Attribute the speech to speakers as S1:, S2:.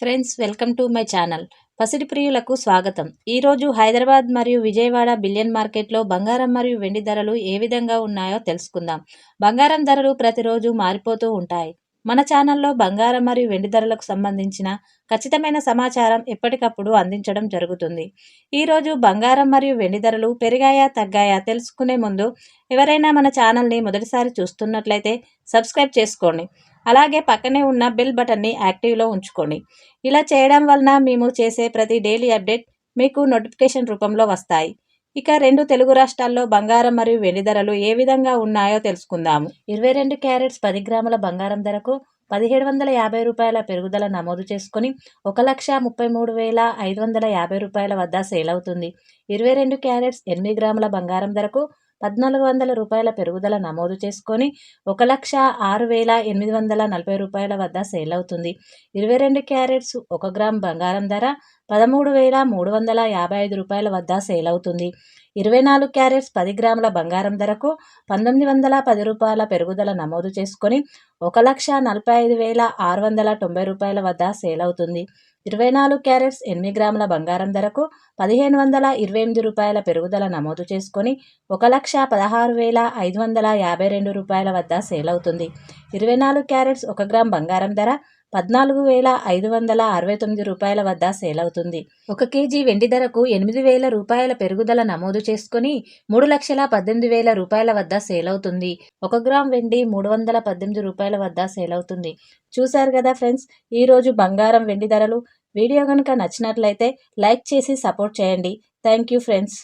S1: Friends, welcome to my channel. పసిడి ప్రియులకు స్వాగతం. ఈరోజు హైదరాబాద్ మరియు విజయవాడ బిలియన్ మార్కెట్లో బంగారం మరియు వెండి ధరలు ఏ విధంగా ఉన్నాయో తెలుసుకుందాం. బంగారం ధరలు ప్రతిరోజు మారిపోతూ ఉంటాయి. మన ఛానల్లో బంగారం మరియు వెండి ధరలకు సంబంధించిన ఖచ్చితమైన సమాచారం ఎప్పటికప్పుడు అందించడం జరుగుతుంది. ఈరోజు బంగారం మరియు వెండి ధరలు పెరిగాయా తగ్గాయా తెలుసుకునే ముందు ఎవరైనా మన ఛానల్ని మొదటిసారి చూస్తున్నట్లయితే సబ్స్క్రైబ్ చేసుకోండి. అలాగే పక్కనే ఉన్న బెల్ బటన్ని యాక్టివ్లో ఉంచుకోండి. ఇలా చేయడం వలన మేము చేసే ప్రతి డైలీ అప్డేట్ మీకు నోటిఫికేషన్ రూపంలో వస్తాయి. ఇక రెండు తెలుగు రాష్ట్రాల్లో బంగారం మరియు వెండి ధరలు ఏ విధంగా ఉన్నాయో తెలుసుకుందాము. 22 క్యారెట్స్ 10 గ్రాముల బంగారం ధరకు 1750 రూపాయల పెరుగుదల నమోదు చేసుకుని 1,33,550 రూపాయల వద్ద సేల్ అవుతుంది. 22 క్యారెట్స్ 8 గ్రాముల బంగారం ధరకు 1,400 రూపాయల పెరుగుదల నమోదు చేసుకొని 1,06,840 రూపాయల వద్ద సేల్ అవుతుంది. 22 క్యారెట్స్ 1 గ్రామ్ బంగారం ధర 13,355 రూపాయల వద్ద సేల్ అవుతుంది. 24 క్యారెట్స్ 10 గ్రాముల బంగారం ధరకు 1,910 రూపాయల పెరుగుదల నమోదు చేసుకొని 1,45,690 రూపాయల వద్ద సేల్ అవుతుంది. 24 క్యారెట్స్ 8 గ్రాముల బంగారం ధరకు 1,528 రూపాయల పెరుగుదల నమోదు చేసుకొని 1,16,552 రూపాయల వద్ద సేల్ అవుతుంది. 24 క్యారెట్స్ 1 గ్రామ్ బంగారం ధర 14,569 రూపాయల వద్ద సేల్ అవుతుంది. 1 కేజీ వెండి ధరకు 8,000 రూపాయల పెరుగుదల నమోదు చేసుకుని 3,18,000 రూపాయల వద్ద సేల్ అవుతుంది. 1 గ్రామ్ వెండి 318 రూపాయల వద్ద సేల్ అవుతుంది. చూశారు కదా ఫ్రెండ్స్, ఈరోజు బంగారం వెండి ధరలు. వీడియో కనుక నచ్చినట్లయితే లైక్ చేసి సపోర్ట్ చేయండి. Thank you friends.